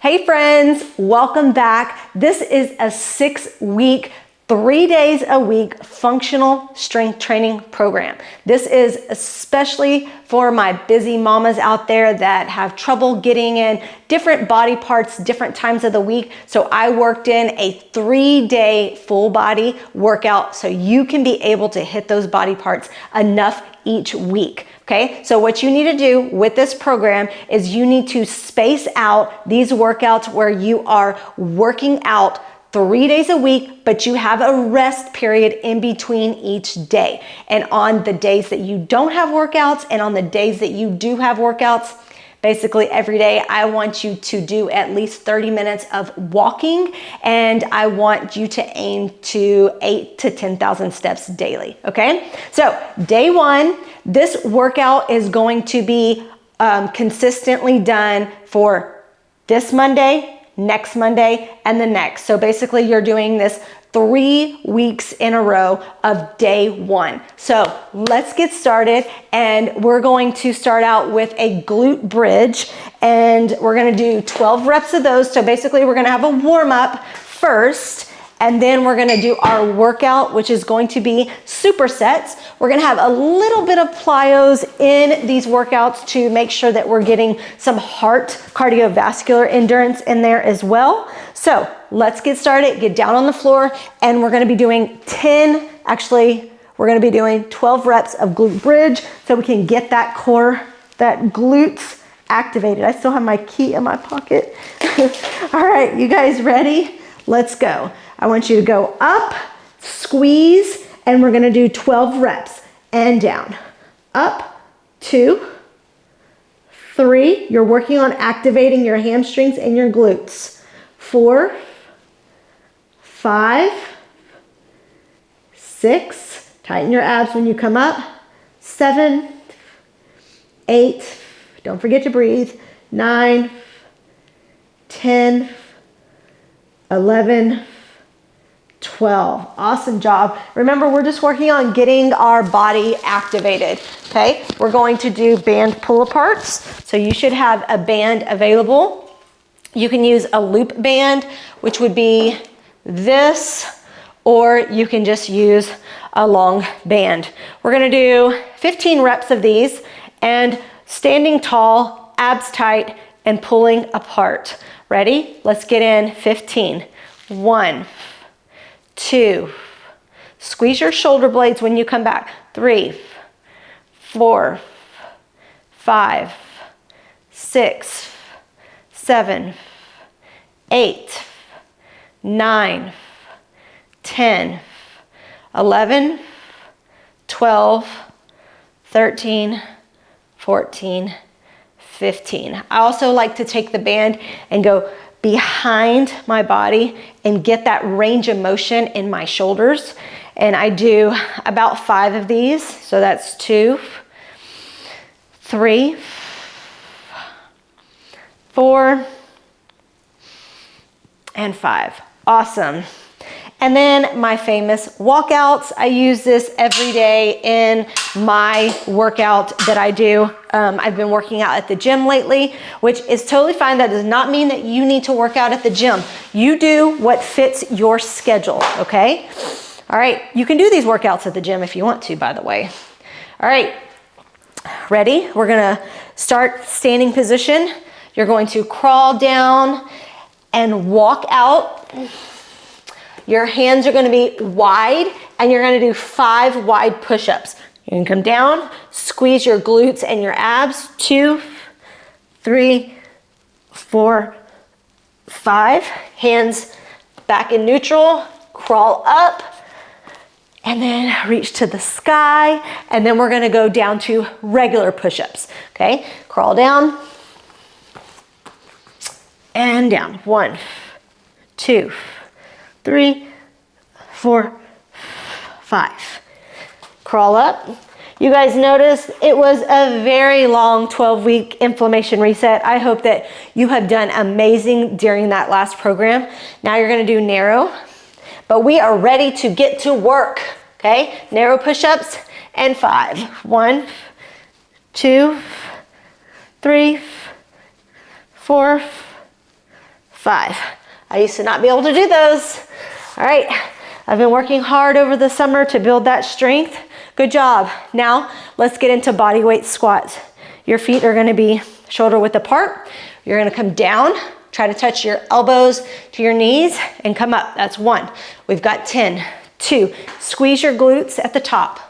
Hey friends, welcome back. This is a 6-week, 3 days a week functional strength training program. This is especially for my busy mamas out there that have trouble getting in different body parts, different times of the week. So I worked in a 3-day full body workout so you can be able to hit those body parts enough each week. Okay, so what you need to do with this program is you need to space out these workouts where you are working out 3 days a week, but you have a rest period in between each day. And on the days that you don't have workouts and on the days that you do have workouts, basically every day, I want you to do at least 30 minutes of walking, and I want you to aim to 8,000 to 10,000 steps daily, okay? So day one, this workout is going to be consistently done for this Monday, next Monday, and the next. So basically you're doing this 3 weeks in a row of day one. So let's get started, and we're going to start out with a glute bridge, and we're gonna do 12 reps of those. So basically we're gonna have a warm up first, and then we're gonna do our workout, which is going to be supersets. We're gonna have a little bit of plyos in these workouts to make sure that we're getting some heart cardiovascular endurance in there as well. So let's get started, get down on the floor, and we're gonna be doing 12 reps of glute bridge so we can get that core, that glutes activated. I still have my key in my pocket. All right, you guys ready? Let's go. I want you to go up, squeeze, and we're gonna do 12 reps and down. Up, 2, 3. You're working on activating your hamstrings and your glutes. 4, 5, 6. Tighten your abs when you come up. 7, 8. Don't forget to breathe. 9, 10, 11, 12. Awesome job. Remember, we're just working on getting our body activated, okay? We're going to do band pull-aparts. So you should have a band available. You can use a loop band, which would be this, or you can just use a long band. We're gonna do 15 reps of these, and standing tall, abs tight, and pulling apart. Ready? Let's get in 15. 1, 2, squeeze your shoulder blades when you come back. 3, 4, 5, 6, 7, 8, 9, 10, 11, 12, 13, 14, 15. I also like to take the band and go behind my body and get that range of motion in my shoulders. And I do about 5 of these. So that's 2, 3, 4, and 5. Awesome. And then my famous walkouts. I use this every day in my workout that I do. I've been working out at the gym lately, which is totally fine. That does not mean that you need to work out at the gym. You do what fits your schedule, okay? All right, you can do these workouts at the gym if you want to, by the way. All right, ready? We're gonna start standing position. You're going to crawl down and walk out. Your hands are gonna be wide, and you're gonna do 5 wide push-ups. You can come down, squeeze your glutes and your abs. 2, 3, 4, 5. Hands back in neutral, crawl up, and then reach to the sky. And then we're gonna go down to regular push-ups, okay? Crawl down and down. 1, 2, 3, 4, 5. Crawl up. You guys noticed it was a very long 12-week inflammation reset. I hope that you have done amazing during that last program. Now you're gonna do narrow, but we are ready to get to work, okay? Narrow push-ups and 5. 1, 2, 3, 4, 5. I used to not be able to do those. All right, I've been working hard over the summer to build that strength. Good job. Now let's get into body weight squats. Your feet are gonna be shoulder width apart. You're gonna come down, try to touch your elbows to your knees and come up. That's 1. We've got 10, 2, squeeze your glutes at the top.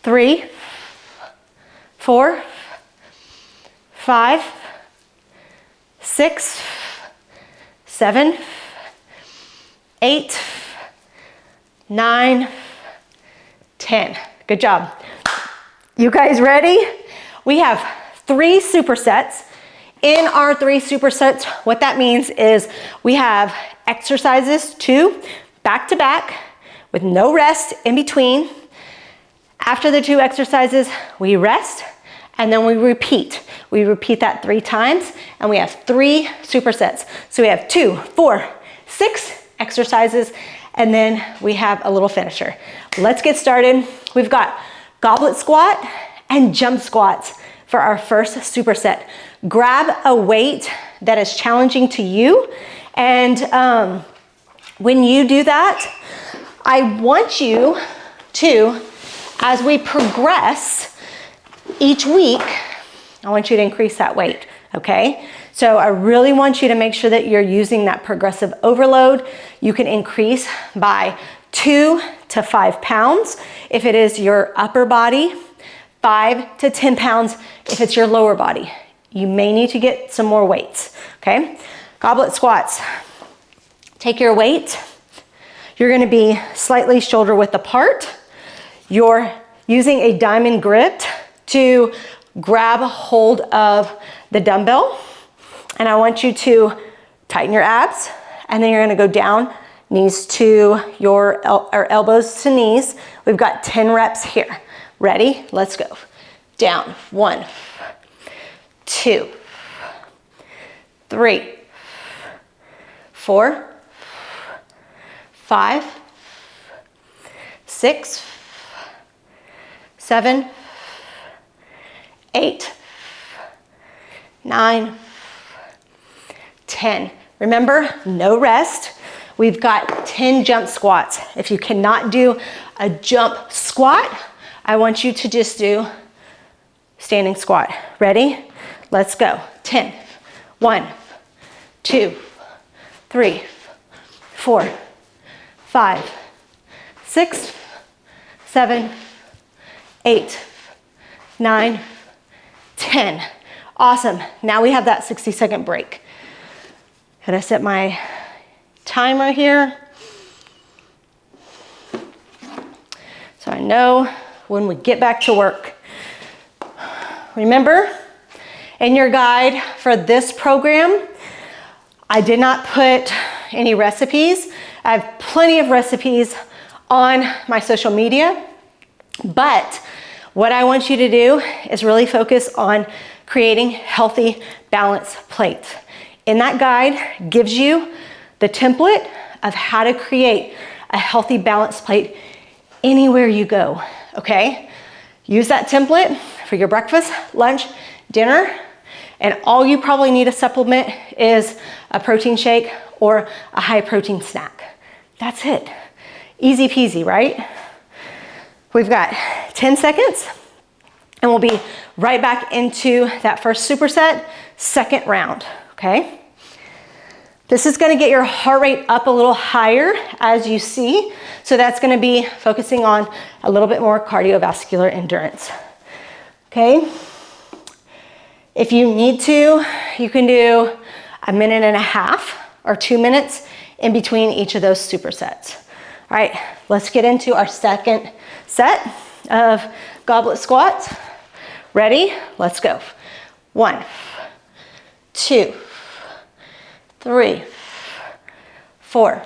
3, 4, 5, 6, 7, 8, 9, 10. Good job. You guys ready? We have 3 supersets. In our 3 supersets, what that means is we have exercises 2 back to back with no rest in between. After the 2 exercises, we rest and then we repeat. We repeat that 3 times and we have 3 supersets. So we have 2, 4, 6 exercises and then we have a little finisher. Let's get started. We've got goblet squat and jump squats for our first superset. Grab a weight that is challenging to you and when you do that, I want you to, as we progress each week, I want you to increase that weight, okay? So I really want you to make sure that you're using that progressive overload. You can increase by 2 to 5 pounds if it is your upper body, 5 to 10 pounds if it's your lower body. You may need to get some more weights, okay? Goblet squats. Take your weight. You're gonna be slightly shoulder width apart. You're using a diamond grip to grab a hold of the dumbbell. And I want you to tighten your abs. And then you're gonna go down, knees to your elbows to knees. We've got 10 reps here. Ready? Let's go. Down, 1, 2, 3, 4, 5, 6, 7, 8, 9, 10. Remember, no rest. We've got 10 jump squats. If you cannot do a jump squat, I want you to just do standing squat. Ready? Let's go. 10. 1, 2, 3, 4, 5, 6, 7, 8, 9, 10. Awesome. Now we have that 60-second break. Can I set my timer here? So I know when we get back to work. Remember, in your guide for this program, I did not put any recipes. I have plenty of recipes on my social media, but what I want you to do is really focus on creating healthy, balanced plates. In that guide gives you the template of how to create a healthy, balanced plate anywhere you go, okay? Use that template for your breakfast, lunch, dinner, and all you probably need to supplement is a protein shake or a high protein snack. That's it. Easy peasy, right? We've got 10 seconds and we'll be right back into that first superset, second round, okay? This is gonna get your heart rate up a little higher as you see. So that's gonna be focusing on a little bit more cardiovascular endurance, okay? If you need to, you can do 1.5 minutes or 2 minutes in between each of those supersets. All right, let's get into our second set of goblet squats. Ready? Let's go. 1, 2, 3, 4,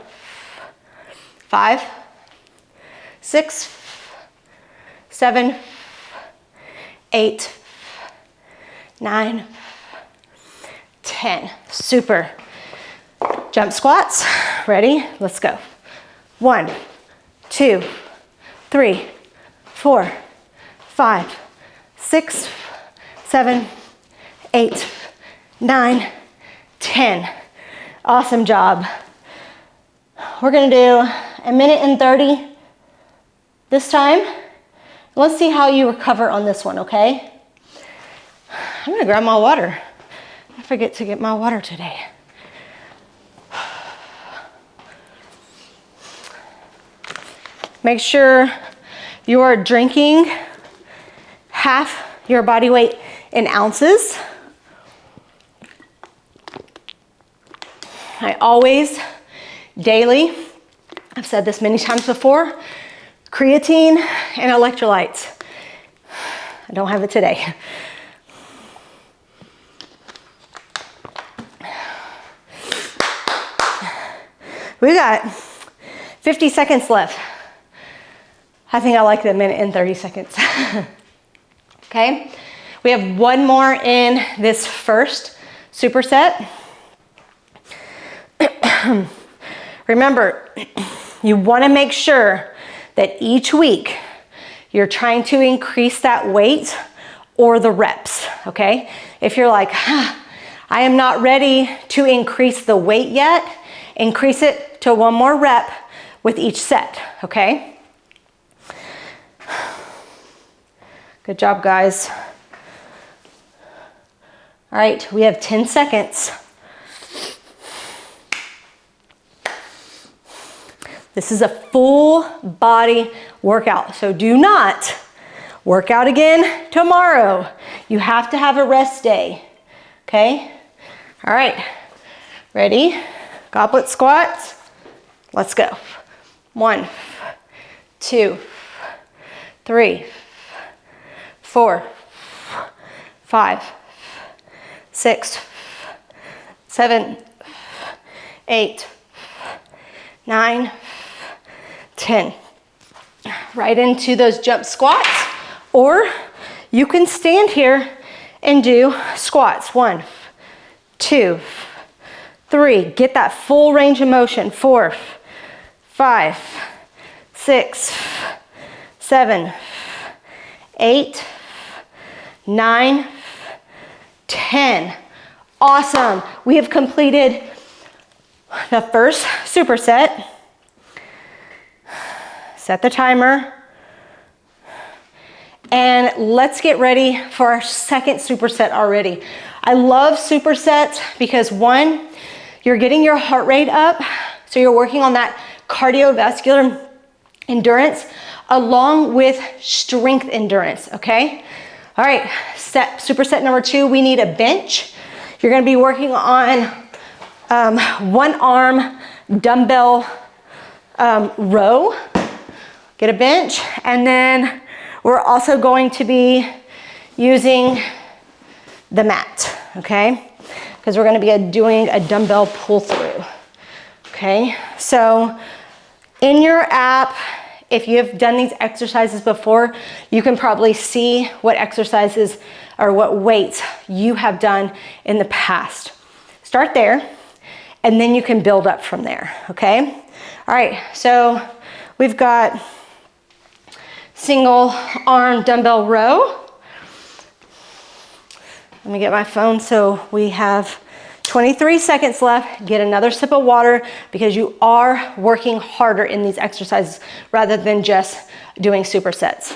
5, 6, 7, 8, 9, 10. Super. Jump squats. Ready? Let's go. 1, 2, 3, 4, 5, 6, 7, 8, 9, 10. Awesome job. We're gonna do 1:30 this time. Let's see how you recover on this one, okay? I'm gonna grab my water. I forget to get my water today. Make sure you are drinking half your body weight in ounces. I always, daily, I've said this many times before, creatine and electrolytes. I don't have it today. We got 50 seconds left. I think I like the 1:30 seconds. Okay, we have one more in this first superset. Remember, you want to make sure that each week you're trying to increase that weight or the reps, okay? If you're like, I am not ready to increase the weight yet, increase it to one more rep with each set, okay? Good job, guys. All right, we have 10 seconds. This is a full body workout, so do not work out again tomorrow. You have to have a rest day, okay? All right, ready? Goblet squats. Let's go. 1, 2, 3, 4, 5, 6, 7, 8, 9, 10. Right into those jump squats, or you can stand here and do squats. 1, 2, 3. Get that full range of motion. 4, 5, 6, 7, 8, 9, 10. Awesome. We have completed the first superset. Set the timer. And let's get ready for our second superset already. I love supersets because 1, you're getting your heart rate up, so you're working on that cardiovascular endurance along with strength endurance, okay? All right, superset number 2, we need a bench. You're gonna be working on one arm dumbbell row. Get a bench, and then we're also going to be using the mat, okay? Because we're gonna be doing a dumbbell pull through, okay? So in your app, if you have done these exercises before, you can probably see what exercises or what weights you have done in the past. Start there, and then you can build up from there, okay? All right, so we've got single arm dumbbell row. Let me get my phone so we have 23 seconds left. Get another sip of water because you are working harder in these exercises rather than just doing supersets.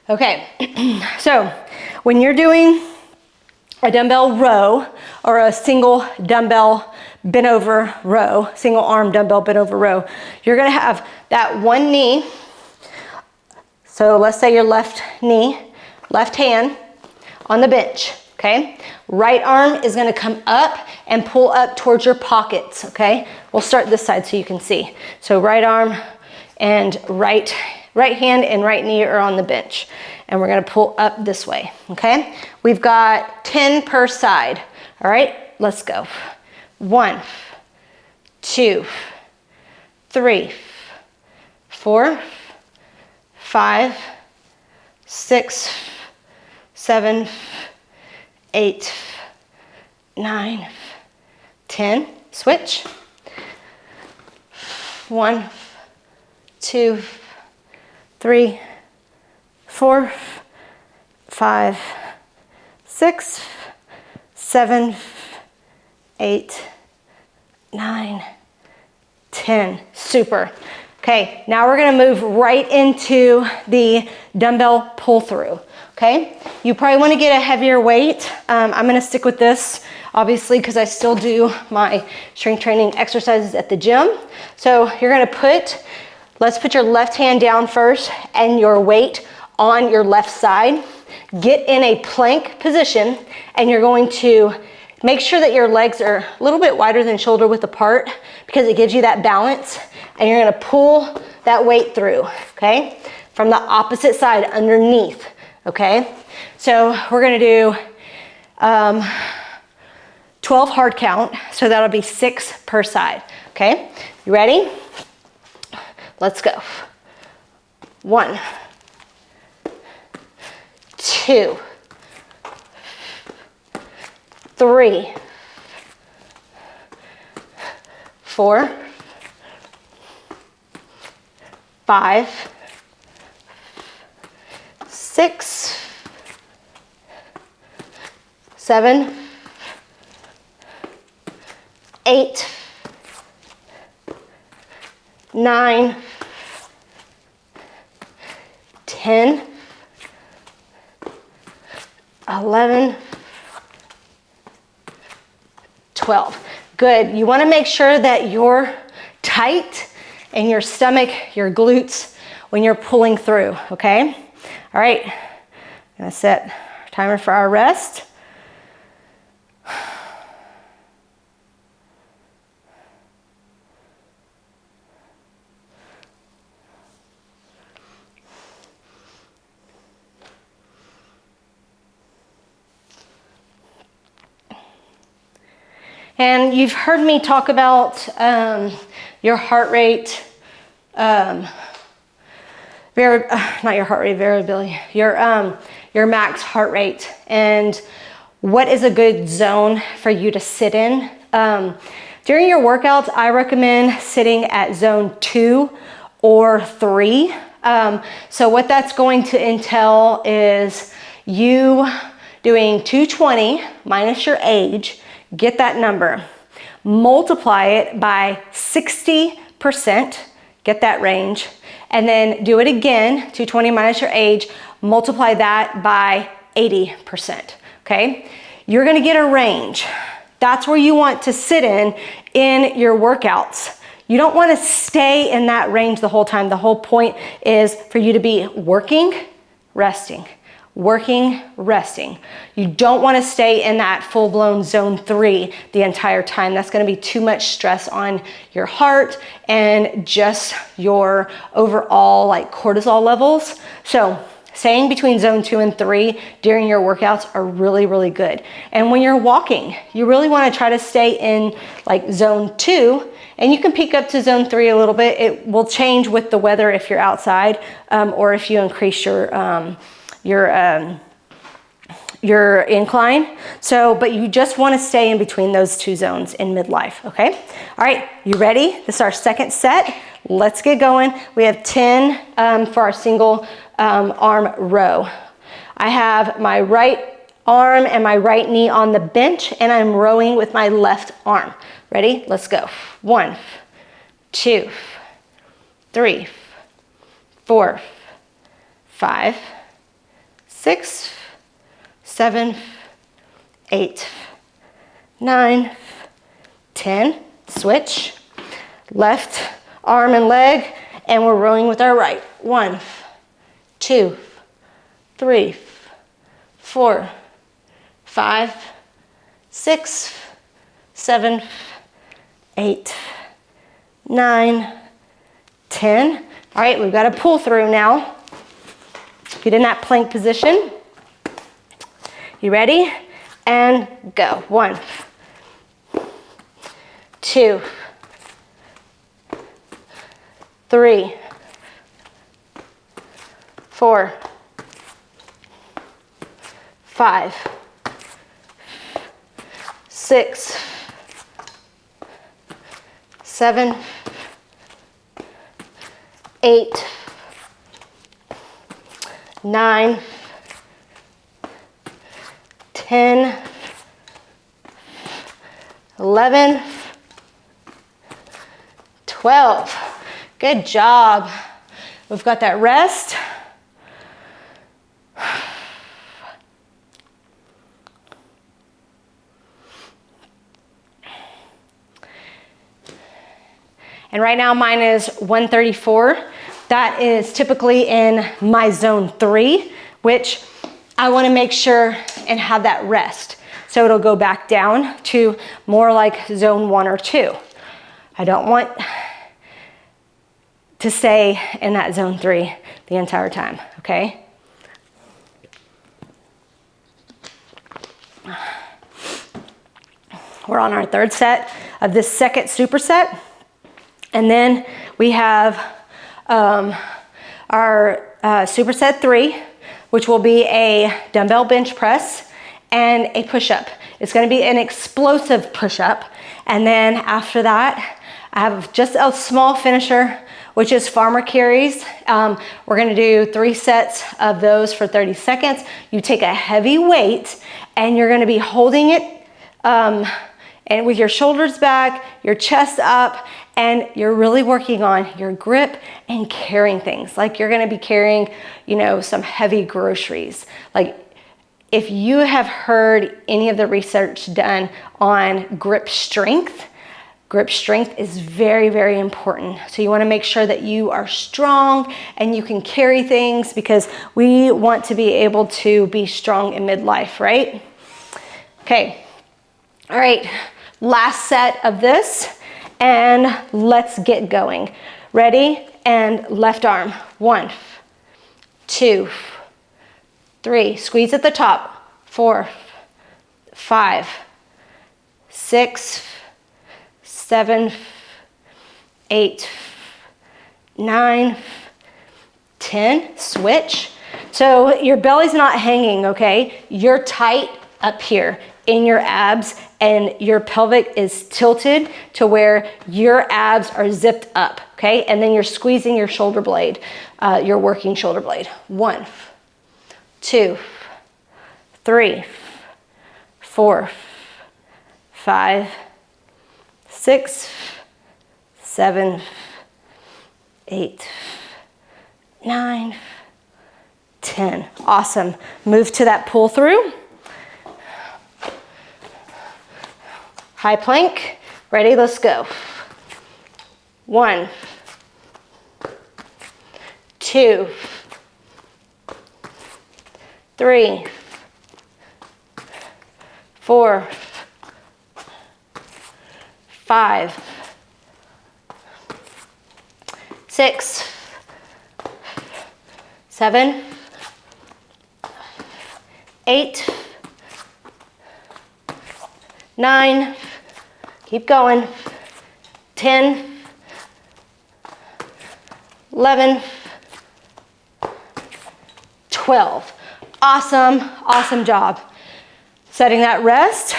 Okay, so when you're doing a dumbbell row or a single dumbbell bent over row, single arm dumbbell bent over row, you're gonna have that one knee. So let's say your left knee, left hand on the bench, okay? Right arm is gonna come up and pull up towards your pockets, okay? We'll start this side so you can see. So right arm and right hand and right knee are on the bench. And we're gonna pull up this way, okay? We've got 10 per side, all right? Let's go. 1, 2, 3, 4, 5, 6, 7, 8, 9, 10. Switch. 1, 2, 3, 4, 5, 6, 7, 8, 9, 10. Super. Okay, now we're gonna move right into the dumbbell pull through, okay? You probably wanna get a heavier weight. I'm gonna stick with this, obviously, because I still do my strength training exercises at the gym. So you're gonna let's put your left hand down first and your weight on your left side. Get in a plank position, and you're going to make sure that your legs are a little bit wider than shoulder width apart, because it gives you that balance, and you're gonna pull that weight through, okay? From the opposite side, underneath, okay? So we're gonna do 12 hard count, so that'll be 6 per side, okay? You ready? Let's go. 1, 2, 3, 4, 5, 6, 7, 8, 9, 10, 11, 12. Good. You want to make sure that you're tight in your stomach, your glutes, when you're pulling through, okay? All right. I'm going to set a timer for our rest. And you've heard me talk about your heart rate, not your heart rate variability, your max heart rate, and what is a good zone for you to sit in. During your workouts, I recommend sitting at zone 2 or 3. So what that's going to entail is you doing 220 minus your age. Get that number, multiply it by 60%, get that range, and then do it again, 220 minus your age, multiply that by 80%, okay? You're gonna get a range. That's where you want to sit in your workouts. You don't wanna stay in that range the whole time. The whole point is for you to be working, resting. Working, resting. You don't want to stay in that full-blown zone 3 the entire time. That's going to be too much stress on your heart and just your overall like cortisol levels. So staying between zone 2 and 3 during your workouts are really, really good. And when you're walking, you really want to try to stay in like zone 2, and you can peak up to zone 3 a little bit. It will change with the weather if you're outside, or if you increase your incline. So, but you just want to stay in between those 2 zones in midlife, okay? All right, you ready? This is our second set. Let's get going. We have 10 for our single arm row. I have my right arm and my right knee on the bench, and I'm rowing with my left arm. Ready? Let's go. 1, 2, 3, 4, 5, 6, 7, 8, 9, 10. Switch. Left arm and leg, and we're rowing with our right. 1, 2, 3, 4, 5, 6, 7, 8, 9, 10. All right, we've got to pull through now. Get in that plank position. You ready? And go. 1, 2, 3, 4, 5, 6, 7, 8, 9, 10, 11, 12. Good job. We've got that rest. And right now mine is 134. That is typically in my zone 3, which I want to make sure and have that rest. So it'll go back down to more like zone 1 or 2. I don't want to stay in that zone 3 the entire time, okay? We're on our 3rd set of this second superset. And then we have our superset 3, which will be a dumbbell bench press and a push-up. It's gonna be an explosive push-up. And then after that, I have just a small finisher, which is farmer carries. We're gonna do 3 sets of those for 30 seconds. You take a heavy weight and you're gonna be holding it and with your shoulders back, your chest up, and you're really working on your grip and carrying things. Like you're gonna be carrying, you know, some heavy groceries. Like if you have heard any of the research done on grip strength is very, very important. So you wanna make sure that you are strong and you can carry things, because we want to be able to be strong in midlife, right? Okay, all right, last set of this, and let's get going. Ready? And left arm. 1, 2, 3. Squeeze at the top. 4, 5, 6, 7, 8, 9, 10. Switch. So your belly's not hanging, okay? You're tight up here in your abs, and your pelvic is tilted to where your abs are zipped up, okay? And then you're squeezing your shoulder blade, your working shoulder blade. 1, 2, 3, 4, 5, 6, 7, 8, 9, 10. Awesome. Move to that pull through. High plank. Ready? Let's go. 1, 2, 3, 4, 5, 6, 7, 8, 9, keep going, 10, 11, 12. Awesome, awesome job. Setting that rest.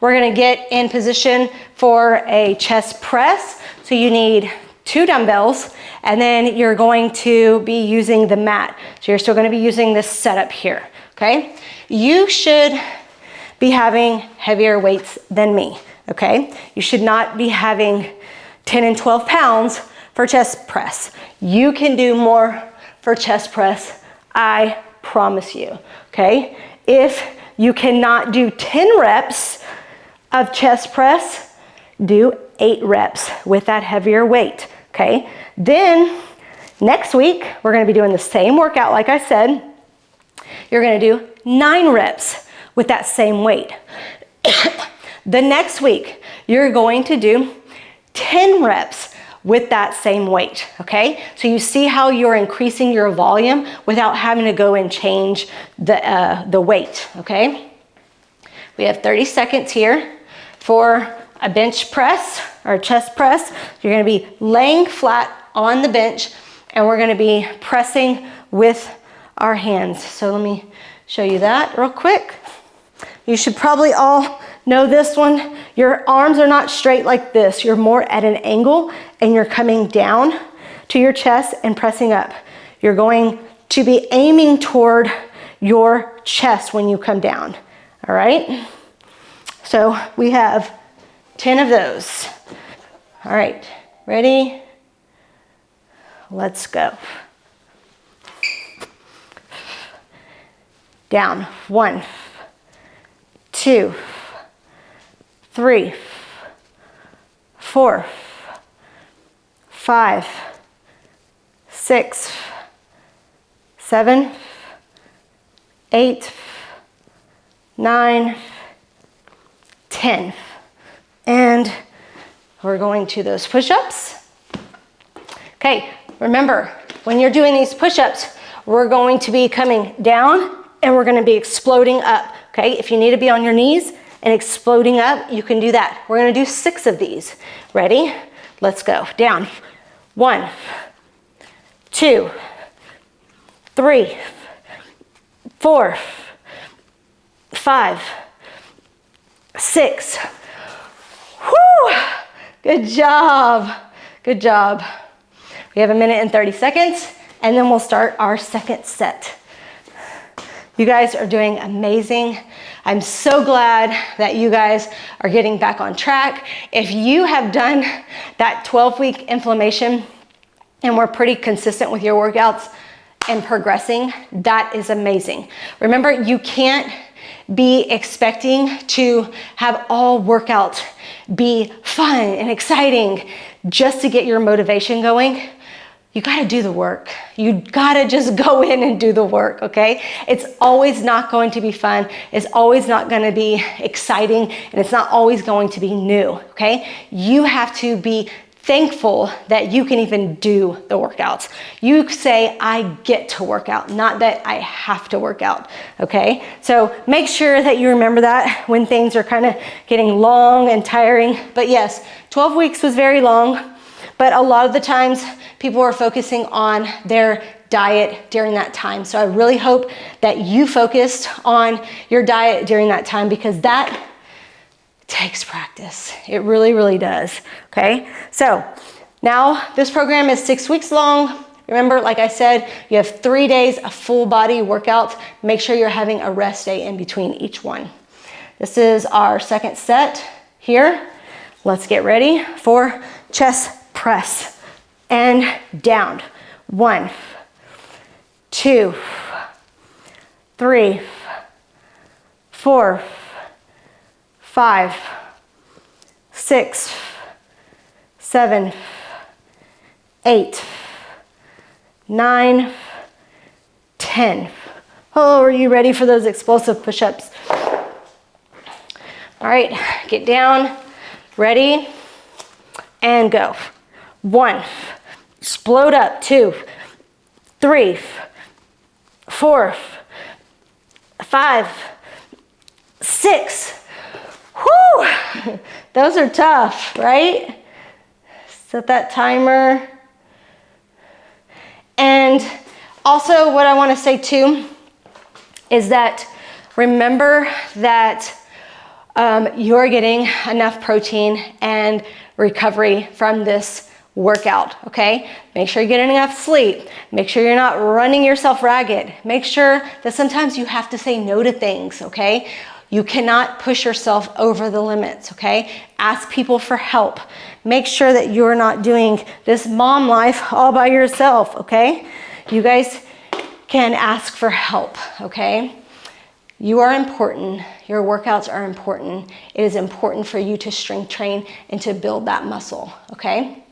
We're gonna get in position for a chest press. So you need 2 dumbbells, and then you're going to be using the mat. So you're still gonna be using this setup here, okay? You should be having heavier weights than me, okay? You should not be having 10 and 12 pounds for chest press. You can do more for chest press, I promise you, okay? If you cannot do 10 reps of chest press, do 8 reps with that heavier weight, okay? Then next week, we're gonna be doing the same workout like I said. You're gonna do 9 reps with that same weight. The next week, you're going to do 10 reps with that same weight, okay? So you see how you're increasing your volume without having to go and change the weight, okay? We have 30 seconds here for a bench press or a chest press. You're gonna be laying flat on the bench, and we're gonna be pressing with our hands. So let me show you that real quick. You should probably all know this one. Your arms are not straight like this. You're more at an angle, and you're coming down to your chest and pressing up. You're going to be aiming toward your chest when you come down, All right? So we have 10 of those. All right, ready? Let's go. Down. 1, 2, 3, 4, 5, 6, 7, 8, 9, 10. And we're going to those push-ups. Okay, remember, when you're doing these push-ups, we're going to be coming down and we're gonna be exploding up, okay? If you need to be on your knees and exploding up, you can do that. We're gonna do 6 of these. Ready? Let's go. Down. 1, 2, 3, 4, 5, 6. Whew! Good job. Good job. We have 1 minute and 30 seconds, and then we'll start our second set. You guys are doing amazing. I'm so glad that you guys are getting back on track. If you have done that 12-week inflammation and we're pretty consistent with your workouts and progressing, that is amazing. Remember, you can't be expecting to have all workouts be fun and exciting just to get your motivation going. You gotta do the work. You gotta just go in and do the work, okay? It's always not going to be fun. It's always not gonna be exciting, and it's not always going to be new, okay? You have to be thankful that you can even do the workouts. You say, I get to work out, not that I have to work out, okay? So make sure that you remember that when things are kind of getting long and tiring. But yes, 12 weeks was very long, but a lot of the times people are focusing on their diet during that time. So I really hope that you focused on your diet during that time, because that takes practice. It really, really does, okay? So now this program is 6 weeks long. Remember, like I said, you have 3 days of full body workouts. Make sure you're having a rest day in between each one. This is our second set here. Let's get ready for chest press and down. 1, 2, 3, 4, 5, 6, 7, 8, 9, 10. Oh, are you ready for those explosive push-ups? All right, get down, ready, and go. 1, explode up. 2, 3, 4, 5, 6. Whew! Those are tough, right? Set that timer. And also what I want to say too is that remember that you're getting enough protein and recovery from this workout, okay? Make sure you're getting enough sleep. Make sure you're not running yourself ragged. Make sure that sometimes you have to say no to things, okay? You cannot push yourself over the limits, okay? Ask people for help. Make sure that you're not doing this mom life all by yourself, okay? You guys can ask for help, okay? You are important. Your workouts are important. It is important for you to strength train and to build that muscle, okay?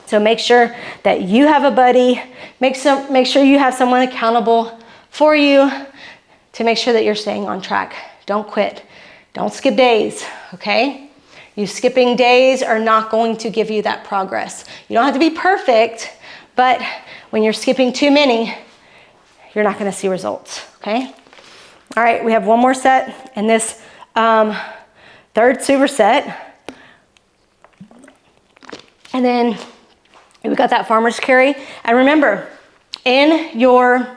So make sure that you have a buddy. Make sure you have someone accountable for you to make sure that you're staying on track. Don't quit. Don't skip days, okay? You skipping days are not going to give you that progress. You don't have to be perfect, but when you're skipping too many, you're not gonna see results, okay? All right, we have one more set in this third superset. And then we got that farmer's carry. And remember, in your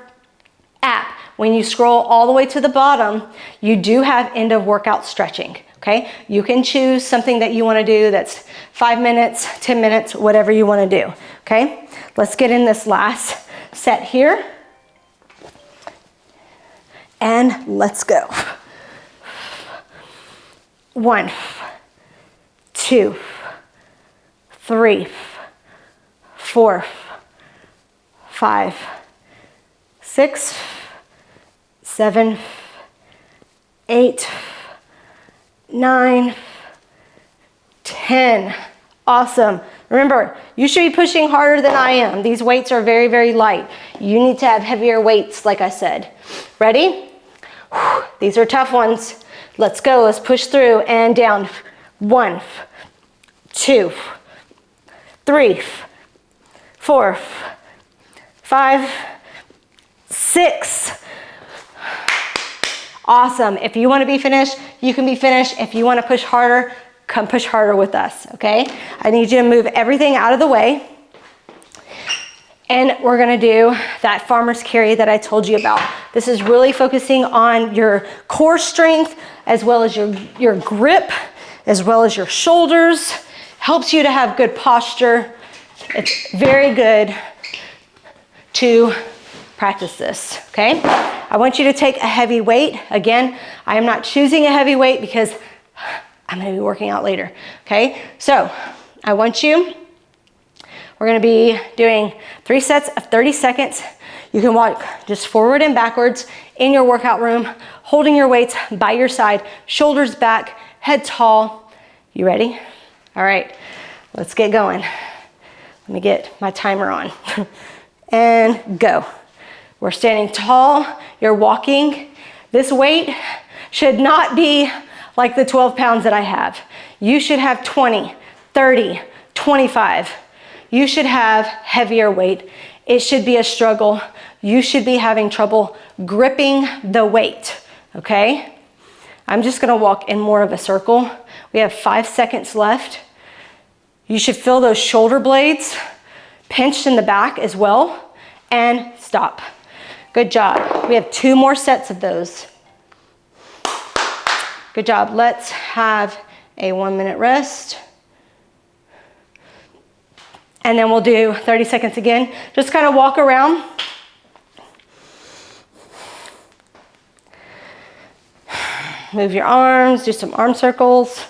app, when you scroll all the way to the bottom, you do have end of workout stretching, okay? You can choose something that you wanna do that's 5 minutes, 10 minutes, whatever you wanna do, okay? Let's get in this last set here. And let's go. 1, 2, 3, 4, 5, 6, 7, 8, 9, 10. Awesome. Remember, you should be pushing harder than I am. These weights are very, very light. You need to have heavier weights, like I said. Ready? These are tough ones. Let's go. Let's push through and down. 1, 2, 3, 4, 5, 6. Awesome. If you want to be finished, you can be finished. If you want to push harder, come push harder with us, okay? I need you to move everything out of the way. And we're gonna do that farmer's carry that I told you about. This is really focusing on your core strength, as well as your grip, as well as your shoulders. Helps you to have good posture. It's very good to practice this, okay? I want you to take a heavy weight. Again, I am not choosing a heavy weight because I'm gonna be working out later, okay? So I want you, we're gonna be doing 3 sets of 30 seconds. You can walk just forward and backwards in your workout room, holding your weights by your side, shoulders back, head tall. You ready? All right, let's get going. Let me get my timer on. And go. We're standing tall, you're walking. This weight should not be like the 12 pounds that I have. You should have 20, 30, 25. You should have heavier weight. It should be a struggle. You should be having trouble gripping the weight, okay? I'm just gonna walk in more of a circle. We have 5 seconds left. You should feel those shoulder blades pinched in the back as well, and stop. Good job. We have 2 more sets of those. Good job. Let's have a 1-minute rest. And then we'll do 30 seconds again. Just kind of walk around. Move your arms, do some arm circles.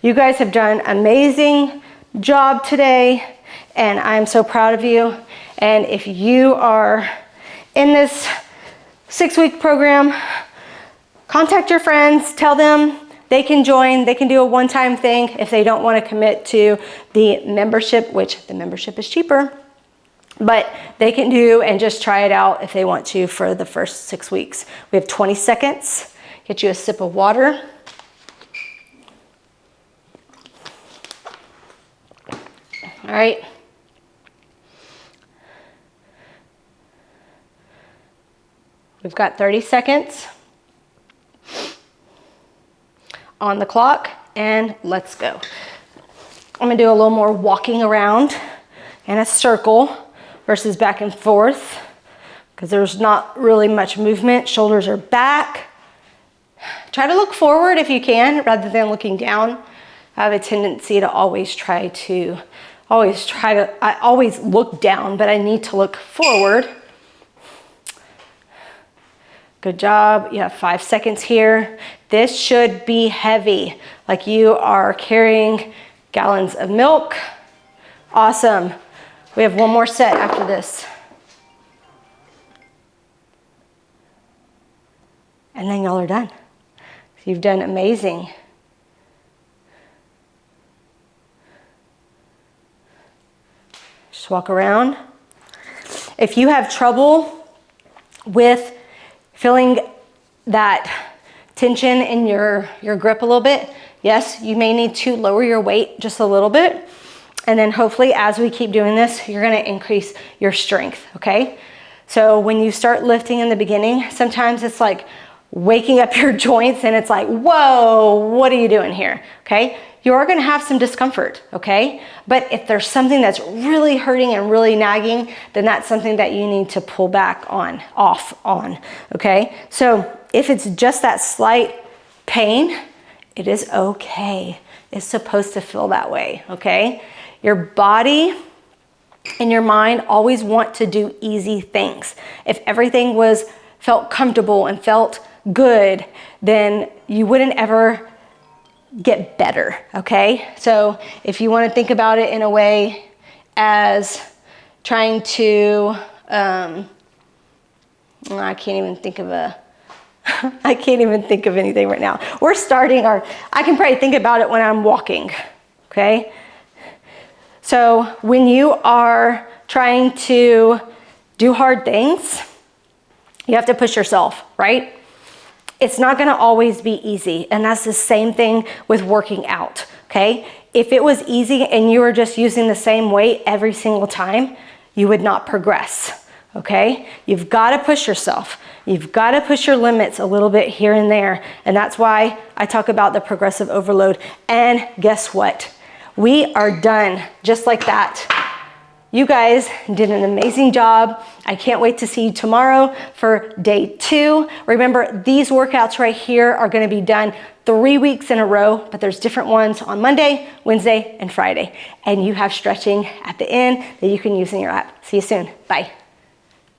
You guys have done an amazing job today, and I'm so proud of you. And if you are in this 6-week program, contact your friends, tell them they can join, they can do a one-time thing if they don't want to commit to the membership, which the membership is cheaper, but they can do and just try it out if they want to for the first 6 weeks. We have 20 seconds. Get you a sip of water. All right. We've got 30 seconds on the clock, and let's go. I'm gonna do a little more walking around in a circle versus back and forth, because there's not really much movement. Shoulders are back. Try to look forward if you can, rather than looking down. I have a tendency to I always look down, but I need to look forward. Good job. You have 5 seconds here. This should be heavy, like you are carrying gallons of milk. Awesome. We have 1 more set after this. And then y'all are done. So you've done amazing. Just walk around. If you have trouble with feeling that tension in your grip a little bit, yes, you may need to lower your weight just a little bit. And then hopefully as we keep doing this, you're gonna increase your strength, okay? So when you start lifting in the beginning, sometimes it's like waking up your joints and it's like, whoa, what are you doing here, okay? You are gonna have some discomfort, okay? But if there's something that's really hurting and really nagging, then that's something that you need to pull back off on, okay? So if it's just that slight pain, it is okay. It's supposed to feel that way, okay? Your body and your mind always want to do easy things. If everything felt comfortable and felt good, then you wouldn't ever get better, okay? So if you want to think about it in a way as trying to, I can't even think of I can't even think of anything right now. We're starting I can probably think about it when I'm walking, okay? So when you are trying to do hard things, you have to push yourself, right? It's not gonna always be easy, and that's the same thing with working out, okay? If it was easy and you were just using the same weight every single time, you would not progress, okay? You've gotta push yourself. You've gotta push your limits a little bit here and there, and that's why I talk about the progressive overload. And guess what? We are done just like that. You guys did an amazing job. I can't wait to see you tomorrow for day 2. Remember, these workouts right here are gonna be done 3 weeks in a row, but there's different ones on Monday, Wednesday, and Friday. And you have stretching at the end that you can use in your app. See you soon. Bye.